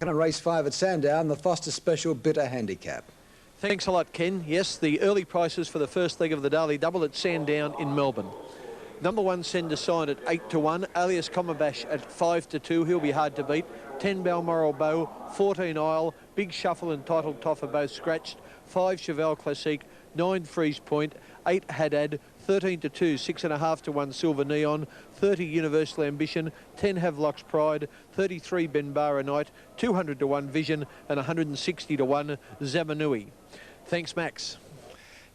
On race 5 at Sandown, the Foster Special Bitter Handicap. Thanks a lot, Ken. Yes, the early prices for the first leg of the Daily Double at Sandown in Melbourne. Number 1, Send a Sign at 8 to 1. Alias Comabash at 5 to 2. He'll be hard to beat. 10 Balmoral Bow, 14 Isle, Big Shuffle and Titled Toffer both scratched. 5 Chevelle Classique, 9 Freeze Point, 8 Haddad, 13 to 2, 6.5 to 1 Silver Neon, 30 Universal Ambition, 10 Havelock's Pride, 33 Benbara Knight, 200 to 1 Vision, and 160 to 1 Zamanui. Thanks, Max.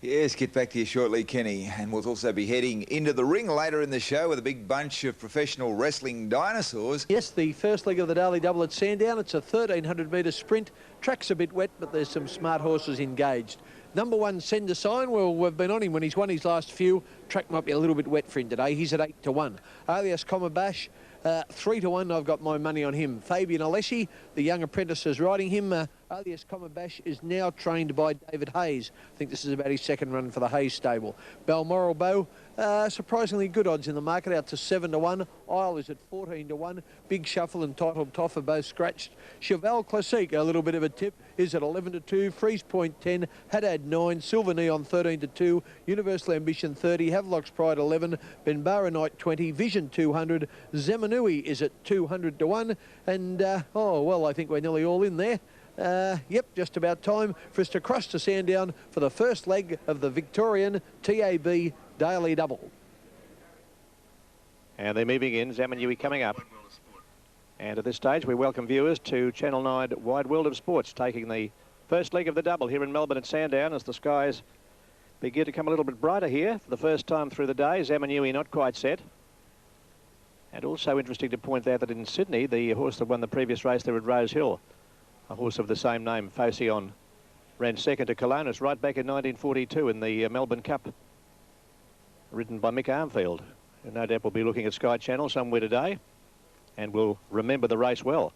Yes, get back to you shortly, Kenny. And we'll also be heading into the ring later in the show with a big bunch of professional wrestling dinosaurs. Yes, the first leg of the Daily Double at Sandown. It's a 1,300-metre sprint. Track's a bit wet, but there's some smart horses engaged. Number 1, Send a Sign. Well, we've been on him when he's won his last few. Track might be a little bit wet for him today. He's at 8 to 1. Alias Comabash, 3 to 1. I've got my money on him. Fabian Alessi, the young apprentice, is riding him. Alias Comabash is now trained by David Hayes. I think this is about his second run for the Hayes stable. Balmoral Bow, surprisingly good odds in the market, out to 7 to 1. Isle is at 14 to 1. Big Shuffle and Titled Toffer both scratched. Chevelle Classique, a little bit of a tip, is at 11 to 2. Freeze Point 10. Haddad 9. Silver Neon 13 to 2. Universal Ambition 30. Havelock's Pride 11. Benbara Knight 20. Vision 200. Zemanui is at 200 to 1. And, oh, well, I think we're nearly all in there. Yep, just about time for us to cross to Sandown for the first leg of the Victorian TAB Daily Double. And they're moving in. Zamanui coming up. And at this stage, we welcome viewers to Channel 9 Wide World of Sports, taking the first leg of the double here in Melbourne at Sandown as the skies begin to come a little bit brighter here for the first time through the day. Zamanui not quite set. And also interesting to point out that in Sydney, the horse that won the previous race there at Rose Hill, a horse of the same name, Phocion, ran second to Colonus right back in 1942 in the Melbourne Cup, ridden by Mick Armfield, who no doubt will be looking at Sky Channel somewhere today and will remember the race well.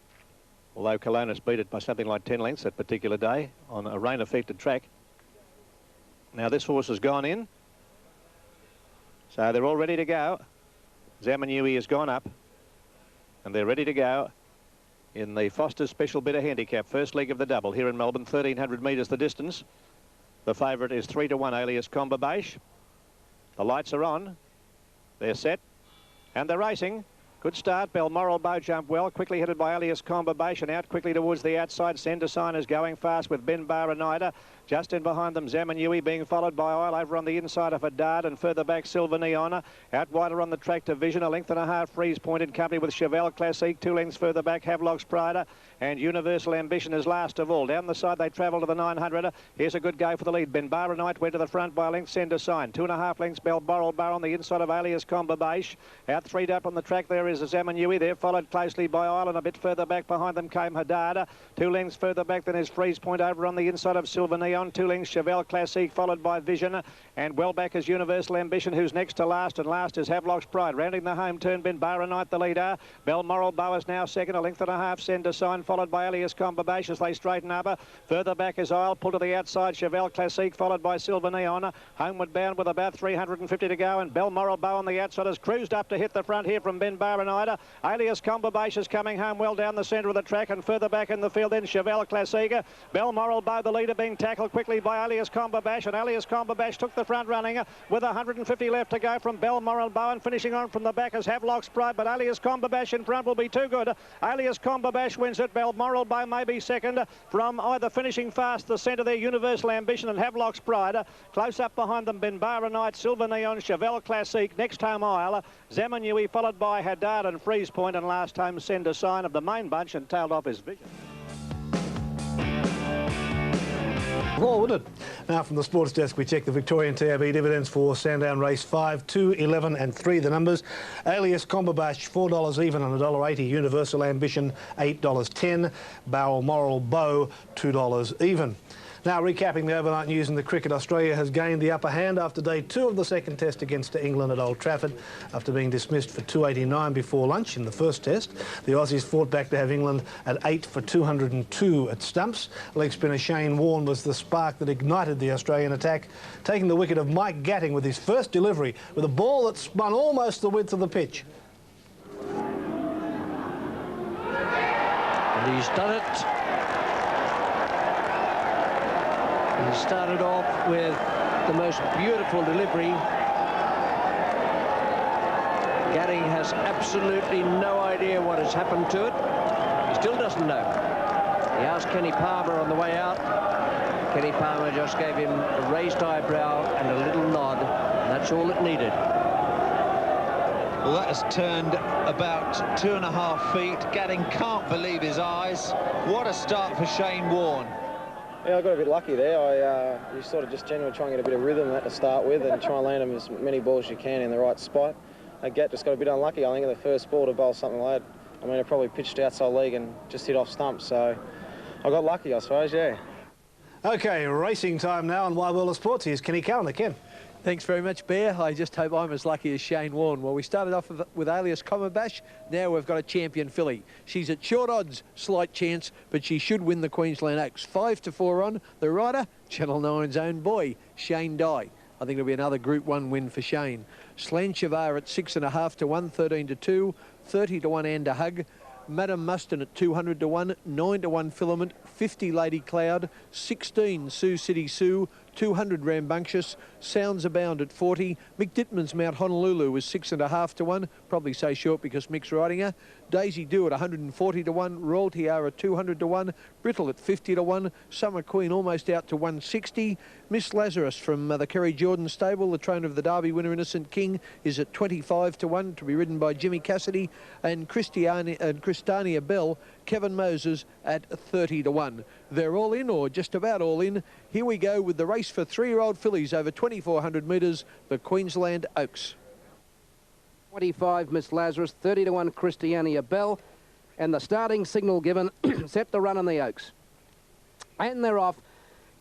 Although Colonus beat it by something like 10 lengths that particular day on a rain-affected track. Now this horse has gone in, so they're all ready to go. Zamanui has gone up, and they're ready to go in the Foster Special Bitter Handicap, first leg of the double here in Melbourne, 1,300 metres the distance. The favourite is 3 to 1, Alias Comabash. The lights are on. They're set, and they're racing. Good start. Balmoral Bow jumped well, quickly headed by Alias Comabash, and out quickly towards the outside. Send a Sign is going fast with Benbara Knight. Just in behind them, Zamanui being followed by Isle over on the inside of Haddad, and further back Silver Neon. Out wider on the track to Vision, a length and a half. Freeze Point in company with Chevelle Classique. 2 lengths further back, Havelock's Pride, and Universal Ambition is last of all. Down the side they travel to the 900. Here's a good go for the lead. Benbara Knight went to the front by a length. Send a Sign. 2.5 lengths Balmoral Bow on the inside of Alias Comabash. Out 3 up on the track there is Zamanui. They're followed closely by Isle, and a bit further back behind them came Haddad. 2 lengths further back then is Freeze Point over on the inside of Silver Neon. 2 lengths Chevelle Classique followed by Vision, and well back is Universal Ambition, who's next to last, and last is Havelock's Pride. Rounding the home turn, Benbara Knight the leader. Balmoral Bow is now second, a length and a half. Send a Sign followed by Alias Comabash as they straighten up. Further back is Isle, pulled to the outside, Chevelle Classique followed by Silver Neon. Homeward bound with about 350 to go, and Balmoral Bow on the outside has cruised up to hit the front here from Benbara Knight. Alias Comabash is coming home well down the centre of the track, and further back in the field then Chevelle Classique. Balmoral Bow the leader being tackled quickly by Alias Comabash, and Alias Comabash took the front running with 150 left to go from Balmoral Bow, and finishing on from the back is Havelock's Pride, but Alias Comabash in front will be too good. Alias Comabash wins it. Balmoral Bow may be second from either finishing fast the centre there, Universal Ambition and Havelock's Pride. Close up behind them Benbara Knight, Silver Neon, Chevelle Classique, next home Isle, Zamanui followed by Haddad and Freeze Point, and last home Send a Sign of the main bunch, and tailed off his Vision. Well, wouldn't it? Now from the sports desk we check the Victorian TAB dividends for Sandown race 5, 2, 11 and 3 the numbers. Alias Comabash $4 even on $1.80. Universal Ambition $8.10. Balmoral Bow $2 even. Now recapping the overnight news in the cricket, Australia has gained the upper hand after day 2 of the second test against England at Old Trafford after being dismissed for 289 before lunch in the first test. The Aussies fought back to have England at 8 for 202 at stumps. Leg spinner Shane Warne was the spark that ignited the Australian attack, taking the wicket of Mike Gatting with his first delivery with a ball that spun almost the width of the pitch. And he's done it. He started off with the most beautiful delivery. Gatting has absolutely no idea what has happened to it. He still doesn't know. He asked Kenny Palmer on the way out. Kenny Palmer just gave him a raised eyebrow and a little nod, and that's all it needed. Well, that has turned about 2.5 feet. Gatting can't believe his eyes. What a start for Shane Warne. Yeah, I got a bit lucky there. You sort of just genuinely try and get a bit of rhythm at to start with and try and land them as many balls as you can in the right spot. Gat just got a bit unlucky, I think, in the first ball to bowl something like that. I mean, it probably pitched outside leg and just hit off stump, so I got lucky, I suppose, yeah. OK, racing time now on Wide World of Sports. Here's Kenny Callender. Ken. Thanks very much, Bear. I just hope I'm as lucky as Shane Warne. Well, we started off with Alias Comabash. Now we've got a champion filly. She's at short odds, slight chance, but she should win the Queensland Oaks. 5-4 on. The rider, Channel 9's own boy, Shane Dye. I think it'll be another Group 1 win for Shane. Slanchevar at 6.5 to 1, 13-2, 30 to 1 and a hug. Madam Muston at 200 to 1, 9 to 1 Filament, 50 Lady Cloud, 16 Sioux City Sue, 200 Rambunctious, Sounds Abound at 40. Mick Dittman's Mount Honolulu was 6.5 to 1. Probably say short because Mick's riding her. Daisy Do at 140 to 1. Royal Tiara 200 to 1. Brittle at 50 to 1. Summer Queen almost out to 160. Miss Lazarus from the Kerry Jordan stable, the trainer of the Derby winner Innocent King, is at 25 to 1 to be ridden by Jimmy Cassidy. And Christania Bell, Kevin Moses at 30 to 1. They're all in, or just about all in. Here we go with the race for 3-year-old fillies over 2,400 metres, the Queensland Oaks. 25 Miss Lazarus, 30 to 1 Christiania Bell, and the starting signal given set to run in the Oaks. And they're off.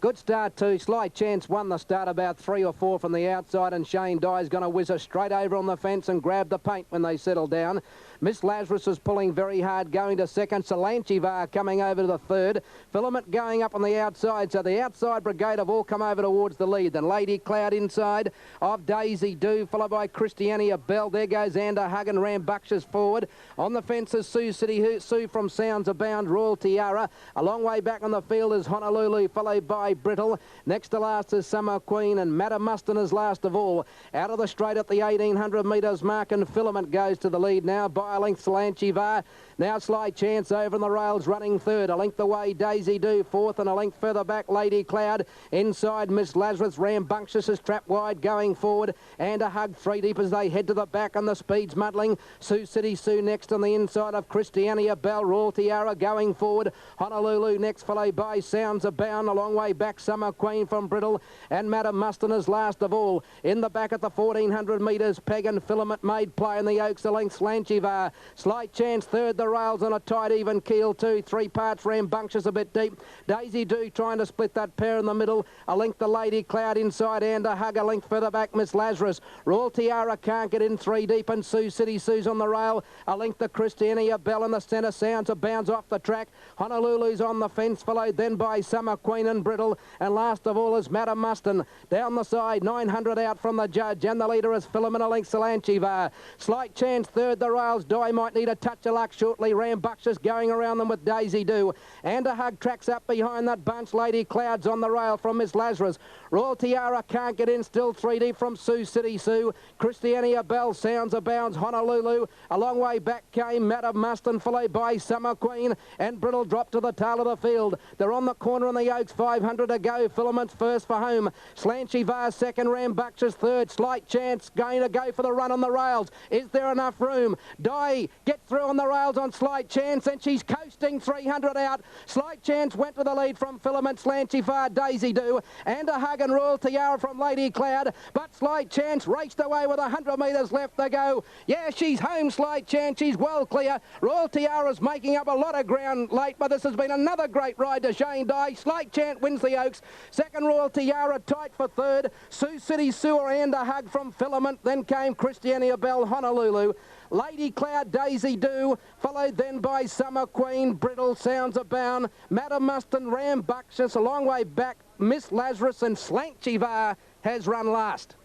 Good start too. Slight Chance won the start about 3 or 4 from the outside, and Shane Dye's going to whiz her straight over on the fence and grab the paint when they settle down. Miss Lazarus is pulling very hard, going to second. Solanchivar coming over to the third. Filament going up on the outside, so the outside brigade have all come over towards the lead. Then Lady Cloud inside of Daisy Do, followed by Christiania Bell. There goes Ander Hug and Rambunctious forward. On the fence is Sioux City Sue from Sounds Abound, Royal Tiara. A long way back on the field is Honolulu, followed by Brittle. Next to last is Summer Queen, and Madam Muston is last of all. Out of the straight at the 1,800 metres mark, and Filament goes to the lead now by a length. Solanchivar. Now Slight Chance over on the rails, running third. A length away, Daisy Do fourth, and a length further back, Lady Cloud. Inside, Miss Lazarus. Rambunctious is trapped wide, going forward. And a hug 3 deep as they head to the back, and the speed's muddling. Sioux City Sue next on the inside of Christiania Bell. Royal Tiara going forward. Honolulu next, followed by Sounds Abound. A long way back, Summer Queen from Brittle. And Madam Muston is last of all. In the back at the 1,400 metres, Peg and Filament made play in the Oaks. A length, Slanchivar. Slight Chance third, the rails on a tight even keel too. 3 parts, Rambunctious a bit deep. Daisy Do trying to split that pair in the middle. A length to Lady Cloud inside, and a hug a length further back, Miss Lazarus. Royal Tiara can't get in 3 deep, and Sioux City Sue's on the rail. A length to Christiania Bell in the centre. Sounds a bounce off the track. Honolulu's on the fence, followed then by Summer Queen and Brittle. And last of all is Madam Muston. Down the side, 900 out from the judge, and the leader is Filament, a length, Solanchivar. Slight Chance third, the rails. Dye might need a touch of luck shortly. Rambunctious going around them with Daisy Do. And a hug tracks up behind that bunch. Lady Cloud's on the rail from Miss Lazarus. Royal Tiara can't get in, still 3 deep from Sioux City Sue. Christiania Bell, Sounds Abounds, Honolulu. A long way back came Madam Muston, followed by Summer Queen, and Brittle dropped to the tail of the field. They're on the corner in the Oaks, 500 to go. Filament's first for home. Slanchivar second, Rambunctious third. Slight Chance going to go for the run on the rails. Is there enough room? Dye get through on the rails on Slight Chance, and she's coasting 300 out. Slight Chance went to the lead from Filament, Slanchivar, Daisy Do, and a hug and Royal Tiara from Lady Cloud, but Slight Chance raced away with 100 metres left to go. Yeah, she's home, Slight Chance. She's well clear. Royal Tiara's making up a lot of ground late, but this has been another great ride to Shane Dye. Slight Chance wins the Oaks. Second, Royal Tiara tight for third. Sioux City Sewer and a hug from Filament. Then came Christiania Bell, Honolulu. Lady Cloud, Daisy Do, followed then by Summer Queen, Brittle, Sounds Abound, Madam Muston, Rambunctious. A long way back, Miss Lazarus, and Slanchivar has run last.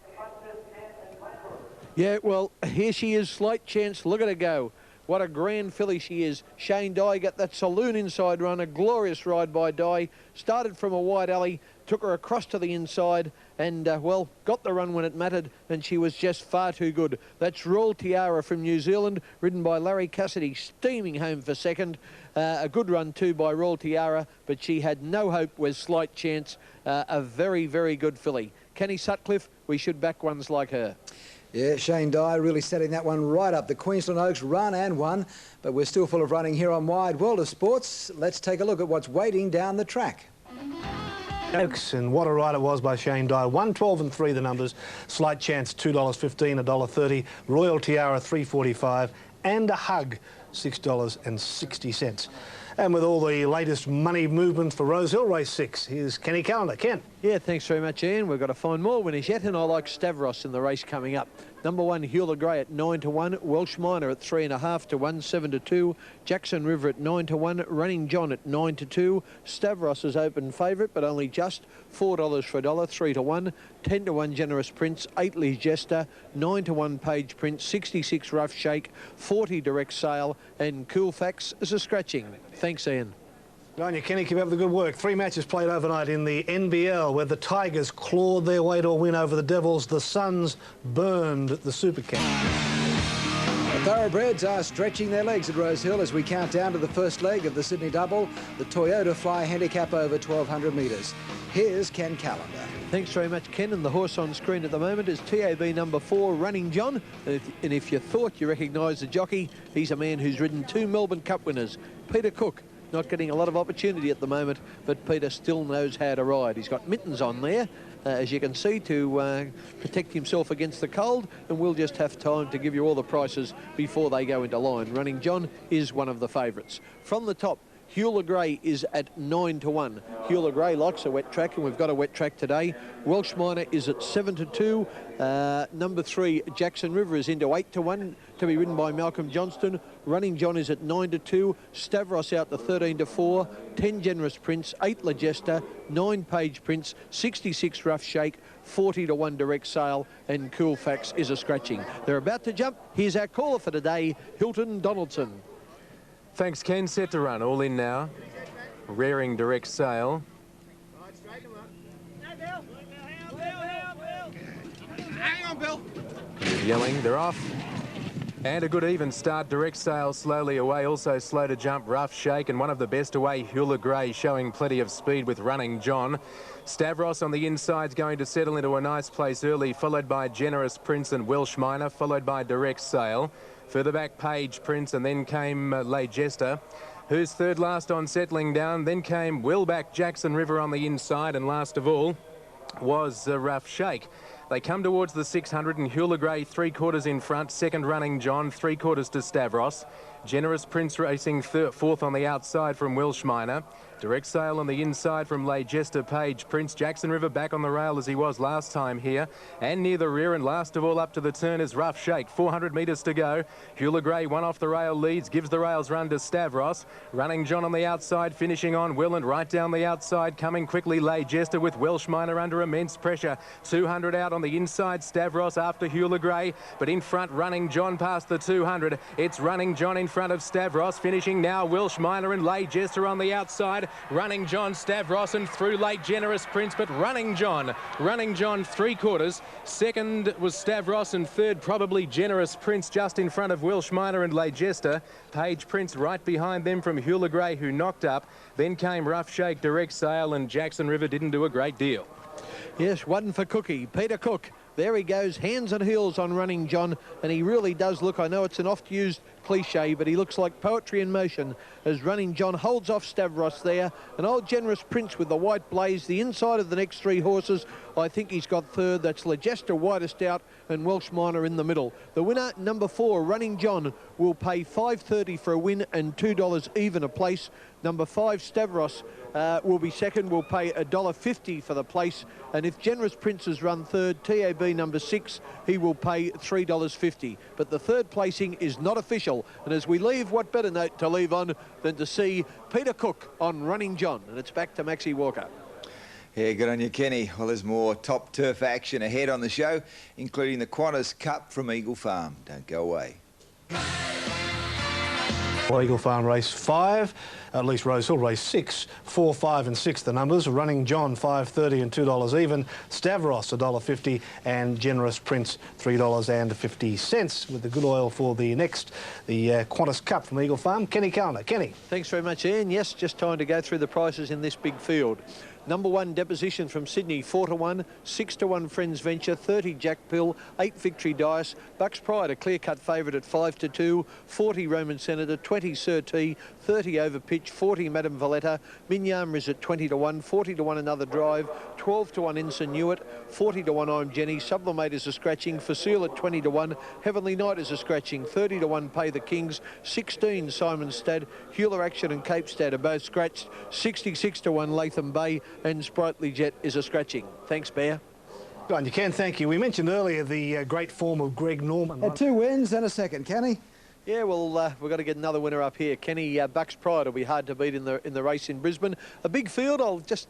Yeah, well, here she is, Slight Chance. Look at her go. What a grand filly she is. Shane Dye got that saloon inside run, a glorious ride by Dye. Started from a wide alley, took her across to the inside and, well, got the run when it mattered, and she was just far too good. That's Royal Tiara from New Zealand, ridden by Larry Cassidy, steaming home for second. A good run too by Royal Tiara, but she had no hope with Slight Chance. A very, very good filly. Kenny Sutcliffe, we should back ones like her. Yeah, Shane Dye really setting that one right up. The Queensland Oaks run and won, but we're still full of running here on Wide World of Sports. Let's take a look at what's waiting down the track. Oaks, and what a ride it was by Shane Dye. 112 and 3 the numbers. Slight Chance $2.15, $1.30. Royal Tiara $3.45, and a Hug $6.60. And with all the latest money movement for Rosehill Race 6, here's Kenny Callender. Ken. Yeah, thanks very much, Ian. We've got to find more winners yet, and I like Stavros in the race coming up. Number 1, Hewler Grey at 9 to 1. Welsh Miner at 3.5 to 1, 7 to 2. Jackson River at 9 to 1. Running John at 9 to 2. Stavros is open favourite, but only just $4 for a dollar, 3 to 1. 10 to 1 Generous Prince, 8 Lee Jester, 9 to 1 Page Prince, 66 Rough Shake, 40 Direct Sale, and Cool Facts is a scratching. Thanks, Ian. Good on you, Kenny. Keep up the good work. 3 matches played overnight in the NBL, where the Tigers clawed their way to a win over the Devils. The Suns burned the Super King. The thoroughbreds are stretching their legs at Rosehill as we count down to the first leg of the Sydney Double, the Toyota Fly Handicap over 1,200 metres. Here's Ken Callender. Thanks very much, Ken. And the horse on screen at the moment is TAB number 4, Running John. And if you thought you recognised the jockey, he's a man who's ridden 2 Melbourne Cup winners. Peter Cook, not getting a lot of opportunity at the moment, but Peter still knows how to ride. He's got mittens on there, as you can see, to protect himself against the cold, and we'll just have time to give you all the prices before they go into line. Running John is one of the favourites. From the top, Hewler Grey is at 9 to 1. Hewler Grey likes a wet track, and we've got a wet track today. Welsh Miner is at 7 to 2. Number 3, Jackson River is into 8 to 1 to be ridden by Malcolm Johnston. Running John is at 9 to 2. Stavros out to 13 to 4. 10 Generous Prince, 8 Legesta, 9 Page Prince, 66 Rough Shake, 40 to 1 Direct Sale, and Cool Facts is a scratching. They're about to jump. Here's our caller for today, Hilton Donaldson. Thanks, Ken. Set to run. All in now. Rearing Direct Sale. Hang on, Bill. Yelling. They're off. And a good even start. Direct Sale slowly away. Also slow to jump. Rough Shake. And one of the best away, Hewler Grey, showing plenty of speed with Running John. Stavros on the inside's going to settle into a nice place early, followed by Generous Prince and Welsh Miner, followed by Direct Sale. Further back, Page Prince, and then came Lay Jester, who's third last on settling down. Then came Willback Jackson River on the inside, and last of all was Rough Shake. They come towards the 600, and Hewler Grey 3/4 in front. Second, Running John, 3/4 to Stavros. Generous Prince racing fourth on the outside from Welsh Miner. Direct Sale on the inside from Lay Jester, Page Prince. Jackson River back on the rail as he was last time here, and near the rear, and last of all up to the turn is Rough Shake. 400 metres to go. Hewler Grey, one off the rail, leads, gives the rails run to Stavros. Running John on the outside, finishing on Willand right down the outside, coming quickly Lay Jester with Welsh Miner under immense pressure. 200 out on the inside, Stavros after Hewler Grey, but in front Running John past the 200. It's Running John in front of Stavros, finishing now Welsh Miner and Lay Jester on the outside. Running John, Stavros, and through late Generous Prince, but Running John 3/4. Second was Stavros, and third probably Generous Prince, just in front of Welsh Miner and Lay Jester. Page Prince right behind them from Hewler Grey, who knocked up. Then came Rough Shake, Direct Sale, and Jackson River didn't do a great deal. Yes, one for Cookie. Peter Cook. There he goes, hands and heels on Running John, and he really does look, I know it's an oft-used cliche, but he looks like poetry in motion as Running John holds off Stavros there. An old Generous Prince with the white blaze, the inside of the next 3 horses. I think he's got third. That's Legesta widest out, and Welsh Miner in the middle. The winner, number 4, Running John, will pay $5.30 for a win and $2 even a place. Number 5, Stavros, will be second, will pay $1.50 for the place. And if Generous Prince has run third, TAB number 6, he will pay $3.50. But the third placing is not official. And as we leave, what better note to leave on than to see Peter Cook on Running John. And it's back to Maxie Walker. Yeah, good on you, Kenny. Well, there's more top turf action ahead on the show, including the Qantas Cup from Eagle Farm. Don't go away. Well, Eagle Farm race 5, at least Rosehill race 6, 4, 5 and 6 the numbers. Running John $5.30 and $2 even. Stavros $1.50 and Generous Prince $3.50 with the good oil for the next, the Qantas Cup from Eagle Farm. Kenny Callender. Kenny. Thanks very much, Ian. Yes, just time to go through the prices in this big field. Number 1, Deposition from Sydney, 4-1, 6-1 Friends Venture, 30 Jack Pill, 8 Victory Dice, Bucks Pride a clear-cut favourite at 5-2, 40 Roman Senator, 20 Sir T, 30 Overpitch, 40 Madame Valletta, Minyama is at 20-1, 40-1 Another Drive, 12-1 Ensign Newitt, 40-1 I'm Jenny, Sublimate is a scratching, Facile at 20-1, Heavenly Knight is a scratching, 30-1 Pay the Kings, 16 Simon Stad, Hewler Action and Cape Stad are both scratched, 66-1 Latham Bay, and Sprightly Jet is a scratching. Thanks, Bear. Go on, you can, thank you. We mentioned earlier the great form of Greg Norman. Had 2 wins and a second, Kenny. Yeah, well, we've got to get another winner up here. Kenny, Bucks Pride will be hard to beat in the race in Brisbane. A big field. I'll just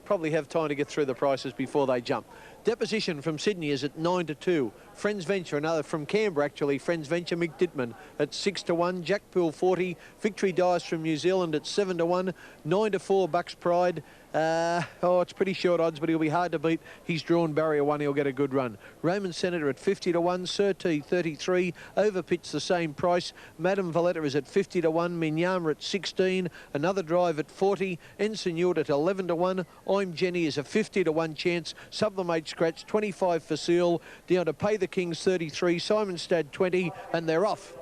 probably have time to get through the prices before they jump. Deposition from Sydney is at 9-2. Friends Venture, another from Canberra actually, Friends Venture, Mick Dittman at 6-1. Jack Pool 40. Victory Dice from New Zealand at 7-1. 9-4 Bucks Pride. It's pretty short odds, but he'll be hard to beat. He's drawn barrier 1. He'll get a good run. Roman Senator at 50-1. Sir T 33. Overpitch the same price. Madame Valletta is at 50-1. Minyama at 16. Another Drive at 40. Ensign Newitt at 11-1. I'm Jenny is a 50-1 chance. Sublimate scratch 25 for Seal. Down to Pay the Kings 33. Simon Stad 20, and they're off.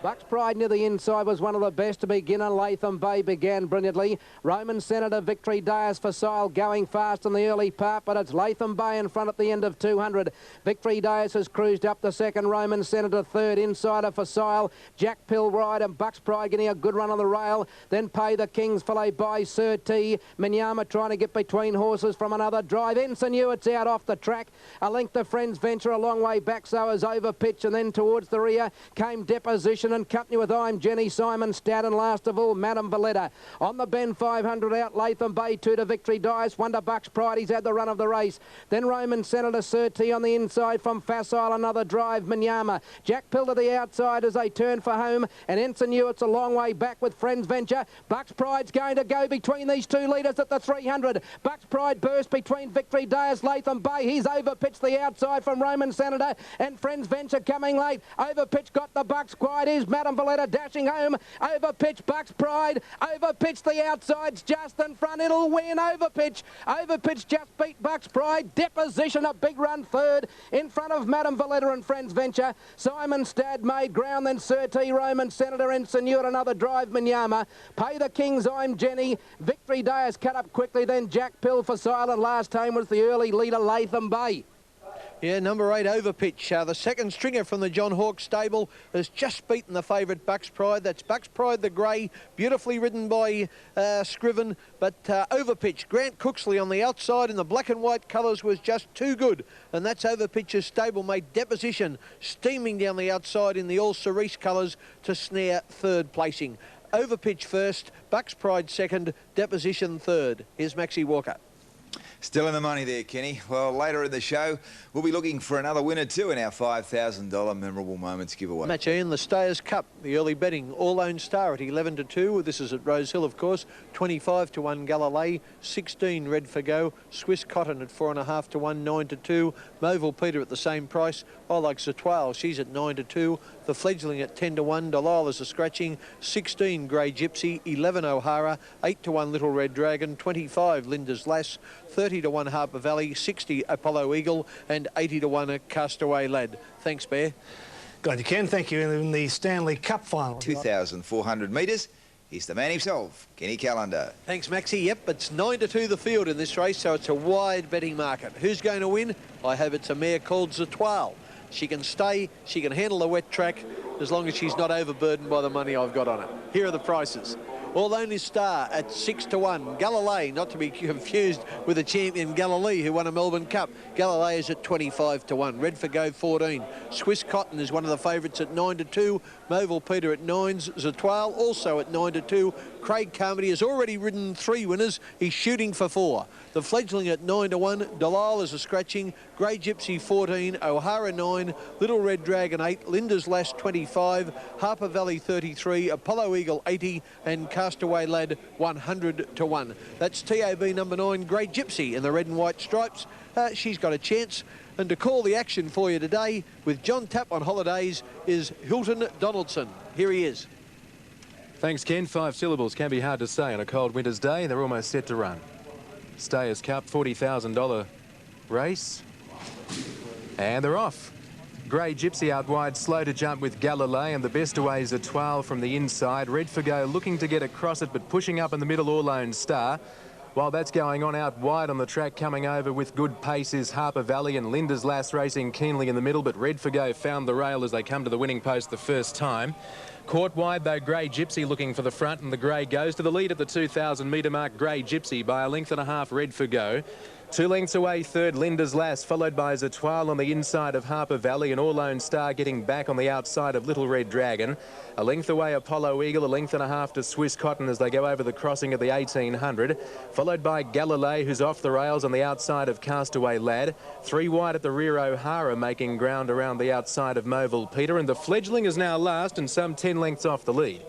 Bucks Pride near the inside was one of the best to begin, and Latham Bay began brilliantly. Roman Senator, Victory Dias for Sile going fast in the early part, but it's Latham Bay in front at the end of 200. Victory Dias has cruised up the second, Roman Senator third, Insider for Sile, Jack Pill Ride and Bucks Pride getting a good run on the rail. Then Pay the Kings followed by Sir T. Minyama trying to get between horses from Another Drive. Ensign Newitt's out off the track. A length of Friends Venture a long way back, so as Overpitch, and then towards the rear came Deposition and company with I'm Jenny, Simon Stad, and last of all Madame Valletta. On the bend 500 out, Latham Bay 2 to Victory Dice, 1 to Bucks Pride. He's had the run of the race. Then Roman Senator, Sir T on the inside from Facile, Another Drive, Minyama. Jack Pill to the outside as they turn for home, and Ensign Newitt's a long way back with Friends Venture. Bucks Pride's going to go between these 2 leaders at the 300. Bucks Pride burst between Victory Dice, Latham Bay. He's overpitched the outside from Roman Senator, and Friends Venture coming late. Overpitch got the Bucks Pride. Is Madame Valletta dashing home. Overpitch Bucks Pride. Overpitch the outsides just in front. It'll win. Overpitch. Overpitch just beat Bucks Pride. Deposition a big run third in front of Madame Valletta and Friends Venture. Simon Stad made ground. Then Sir T. Roman Senator Ensign Newitt. Another Drive Minyama. Pay the Kings. I'm Jenny. Victory Day has cut up quickly. Then Jack Pill for Silent. Last time was the early leader Latham Bay. Yeah, number 8, Overpitch. The second stringer from the John Hawke stable has just beaten the favourite Bucks Pride. That's Bucks Pride the grey, beautifully ridden by Scriven. But Overpitch, Grant Cooksley on the outside in the black and white colours was just too good. And that's Overpitch's stablemate Deposition, steaming down the outside in the all cerise colours to snare third placing. Overpitch first, Bucks Pride second, Deposition third. Here's Maxie Walker. Still in the money there, Kenny. Well, later in the show, we'll be looking for another winner too in our $5,000 Memorable Moments giveaway. Match in the Stayers Cup, the early betting, All-Owned Star at 11-2. This is at Rosehill, of course. 25-1 Galilee, 16 Red for Go. Swiss Cotton at 4.5-1, 9-2. Moville Peter at the same price. I like Zetoile, she's at 9-2. The Fledgling at 10-1. Delilah's a scratching. 16 Grey Gypsy, 11 O'Hara, 8-1 Little Red Dragon, 25 Linda's Lass, 30-1 Harper Valley, 60 Apollo Eagle, and 80-1 Castaway Lad. Thanks, Bear. Glad you can. Thank you. In the Stanley Cup final. 2,400 metres. He's the man himself, Kenny Callender. Thanks, Maxie. Yep, it's 9-2 the field in this race, so it's a wide betting market. Who's going to win? I hope it's a mare called Zetoile. She can stay, she can handle the wet track, as long as she's not overburdened by the money I've got on it. Here are the prices. All-Owned Star at 6-1. Galilee, not to be confused with the champion Galilee, who won a Melbourne Cup. Galilee is at 25-1. Red for Go, 14. Swiss Cotton is one of the favourites at 9-2. Movil Peter at 9s. Zatoile also at 9-2. Craig Carmody has already ridden 3 winners. He's shooting for 4. The Fledgling at 9-1. Delisle is a scratching. Grey Gypsy 14. O'Hara 9. Little Red Dragon 8. Linda's Lass 25. Harper Valley 33. Apollo Eagle 80. And Castaway Lad 100-1. That's TAB number 9, Grey Gypsy in the red and white stripes. She's got a chance. And to call the action for you today with John Tapp on holidays is Hilton Donaldson. Here he is. Thanks, Ken. 5 syllables can be hard to say on a cold winter's day. They're almost set to run. Stayers Cup, $40,000 race. And they're off. Grey Gypsy out wide, slow to jump with Galilei, and the best away is Zatoile from the inside. Red for Go looking to get across it, but pushing up in the middle, All Lone Star. While that's going on, out wide on the track, coming over with good pace is Harper Valley, and Linda's Lass racing keenly in the middle, but Red for Go found the rail as they come to the winning post the first time. Caught wide, though, Grey Gypsy looking for the front, and the Grey goes to the lead at the 2,000 metre mark. Grey Gypsy by a length and a half, Red for Go. 2 lengths away, third, Linda's Lass, followed by Zatoile on the inside of Harper Valley, and All Lone Star getting back on the outside of Little Red Dragon. A length away, Apollo Eagle, a length and a half to Swiss Cotton as they go over the crossing of the 1800, followed by Galilei, who's off the rails on the outside of Castaway Lad. 3 wide at the rear, O'Hara making ground around the outside of Movil Peter, and the Fledgling is now last and some 10 lengths off the lead.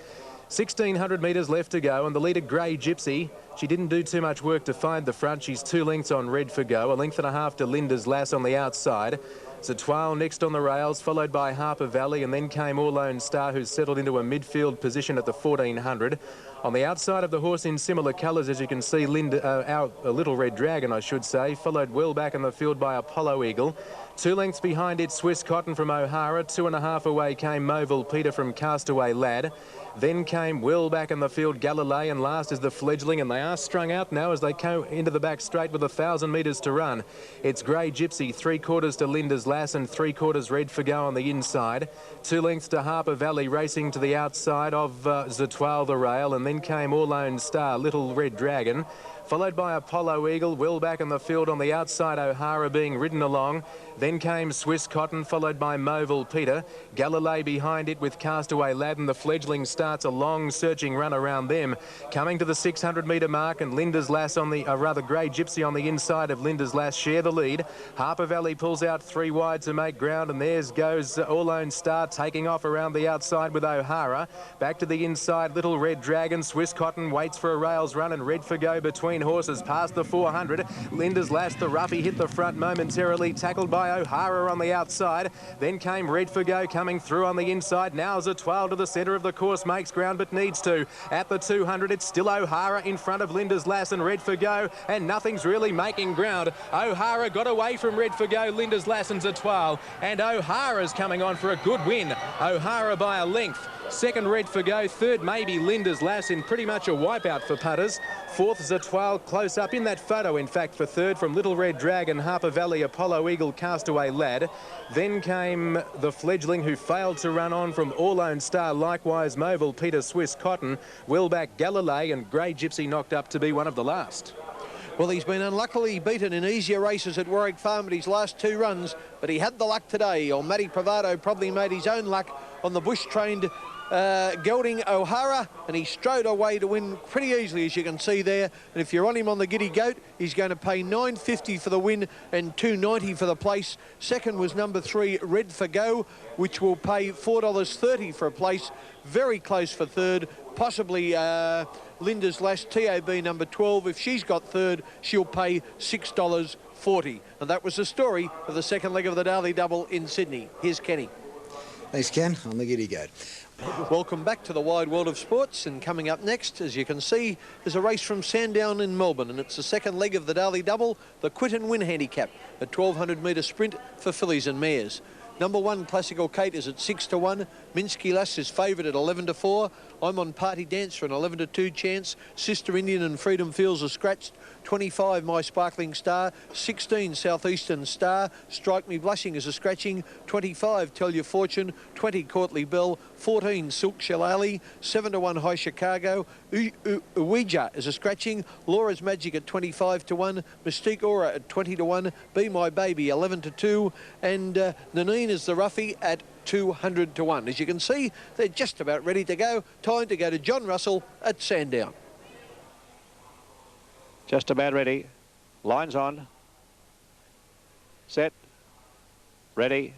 1,600 metres left to go, and the leader, Grey Gypsy, she didn't do too much work to find the front. She's 2 lengths on Red for Go, a length and a half to Linda's Lass on the outside. Zatoile next on the rails, followed by Harper Valley, and then came All Lone Star, who's settled into a midfield position at the 1,400. On the outside of the horse in similar colours, as you can see, Little Red Dragon, I should say, followed well back in the field by Apollo Eagle. 2 lengths behind it, Swiss Cotton from O'Hara. 2.5 away came Movil Peter from Castaway Lad. Then came well back in the field, Galilei, and last is the Fledgling, and they are strung out now as they go into the back straight with 1,000 metres to run. It's Grey Gypsy, 3/4 to Linda's Lass and 3/4 Red for Go on the inside. 2 lengths to Harper Valley racing to the outside of Zatoile the rail, and then came All Lone Star, Little Red Dragon, followed by Apollo Eagle, well back in the field on the outside, O'Hara being ridden along. Then came Swiss Cotton, followed by Movil Peter. Galilei behind it with Castaway Lad, and the Fledgling starts a long searching run around them. Coming to the 600 metre mark, and Linda's Lass on the, Grey Gypsy on the inside of Linda's Lass share the lead. Harper Valley pulls out 3 wide to make ground, and there's goes All Lone Star taking off around the outside with O'Hara. Back to the inside, Little Red Dragon. Swiss Cotton waits for a rails run, and Red for Go between horses past the 400. Linda's Lass, the roughie, hit the front momentarily, tackled by O'Hara on the outside. Then came Red for Go coming through on the inside. Now Zatoile to the centre of the course, makes ground but needs to. At the 200, it's still O'Hara in front of Linda's Lass and Red for Go, and nothing's really making ground. O'Hara got away from Red for Go, Linda's Lass and Zatoile, and O'Hara's coming on for a good win. O'Hara by a length. Second, Red for Go. Third, maybe Linda's Lass in pretty much a wipeout for putters. Fourth, Zatoile close up in that photo, in fact, for third from Little Red Dragon, Harper Valley, Apollo Eagle, Castaway Lad. Then came the Fledgling, who failed to run on from All Lone Star, likewise Movil Peter, Swiss Cotton, well back Galilei, and Grey Gypsy knocked up to be one of the last. Well, he's been unluckily beaten in easier races at Warwick Farm at his last 2 runs, but he had the luck today. Or Matty Pravado probably made his own luck on the bush-trained gelding O'Hara, and he strode away to win pretty easily, as you can see there. And if you're on him on the Giddy Goat, he's going to pay $9.50 for the win and $2.90 for the place. Second was number 3, Red for Go, which will pay $4.30 for a place. Very close for third, possibly Linda's Lass, TAB number 12. If she's got third, she'll pay $6.40. And that was the story of the second leg of the Daily Double in Sydney. Here's Kenny. Thanks, Ken, on the Giddy Goat. Welcome back to the wide world of sports, and coming up next, as you can see, there's a race from Sandown in Melbourne, and it's the second leg of the Daily Double, the Quit and Win handicap, a 1,200 metre sprint for fillies and mares. Number 1, Classical Kate, is at 6-1. Minsky Lass is favoured at 11-4. I'm on Party Dancer, an 11-2 chance. Sister Indian and Freedom Fields are scratched. 25, My Sparkling Star. 16, Southeastern Star. Strike Me Blushing is a scratching. 25, Tell Your Fortune. 20, Courtly Bell. 14, Silk Shillelagh. 7-1, High Chicago. Ouija is a scratching. Laura's Magic at 25-1. Mystique Aura at 20-1. Be My Baby 11-2. And Nanine is the roughie at 200 to 1. As you can see, they're just about ready to go. Time to go to John Russell at Sandown. Just about ready. Lines on. Set. Ready.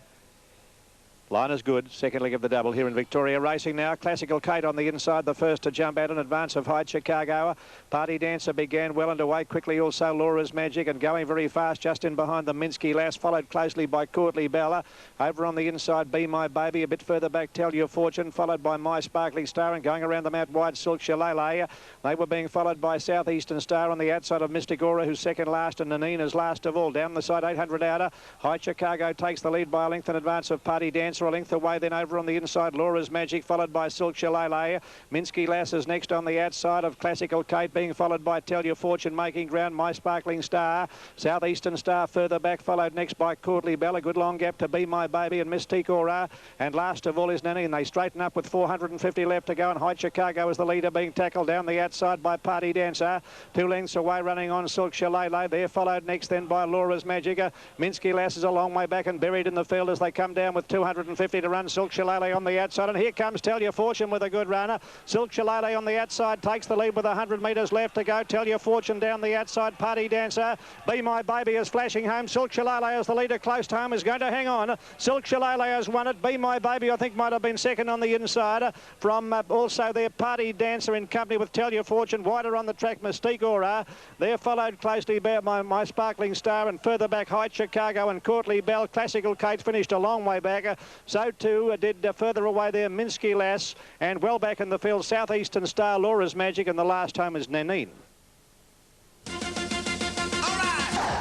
Line is good. Second leg of the double here in Victoria. Racing now. Classical Kate on the inside. The first to jump out in advance of Hyde Chicago. Party Dancer began well underway. Quickly also Laura's Magic and going very fast just in behind the Minsky Lass. Followed closely by Courtly Bella. Over on the inside, Be My Baby. A bit further back, Tell Your Fortune. Followed by My Sparkling Star and going around them out wide, Silk Shillelagh. They were being followed by Southeastern Star on the outside of Mystic Aura, who's second last, and Nanina's last of all. Down the side, 800 outer. Hyde Chicago takes the lead by a length in advance of Party Dancer. A length away then over on the inside, Laura's Magic, followed by Silk Shillelagh. Minsky Lass is next on the outside of Classical Kate, being followed by Tell Your Fortune, making ground, My Sparkling Star. Southeastern Star further back, followed next by Courtly Bella. Good long gap to Be My Baby and Mystique Aura. And last of all is Nanny, and they straighten up with 450 left to go. And Hyde Chicago is the leader, being tackled down the outside by Party Dancer. 2 lengths away, running on Silk Shillelagh. They're followed next then by Laura's Magic. Minsky Lass is a long way back and buried in the field as they come down with 250 to run. Silk Shillelagh on the outside, and here comes Tell Your Fortune with a good runner. Silk Shillelagh on the outside takes the lead with 100 metres left to go. Tell Your Fortune down the outside. Party Dancer. Be My Baby is flashing home. Silk Shillelagh as the leader close to home is going to hang on. Silk Shillelagh has won it. Be My Baby I think might have been second on the inside. From also their Party Dancer in company with Tell Your Fortune. Wider on the track, Mystique Aura. They're followed closely by My Sparkling Star, and further back Hyde Chicago and Courtly Bell. Classical Kate finished a long way back. So too did further away there Minsky Lass, and well back in the field Southeastern Star, Laura's Magic, and the last home is Nanine.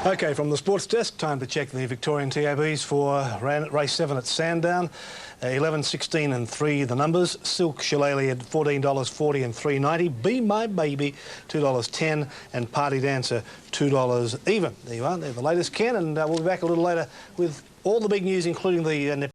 OK, from the sports desk, time to check the Victorian TABs for race 7 at Sandown. 11, 16 and 3 the numbers. Silk Shillelagh at $14.40 and $3.90. Be My Baby $2.10 and Party Dancer $2 even. There you are, they're the latest, Ken, and we'll be back a little later with all the big news, including the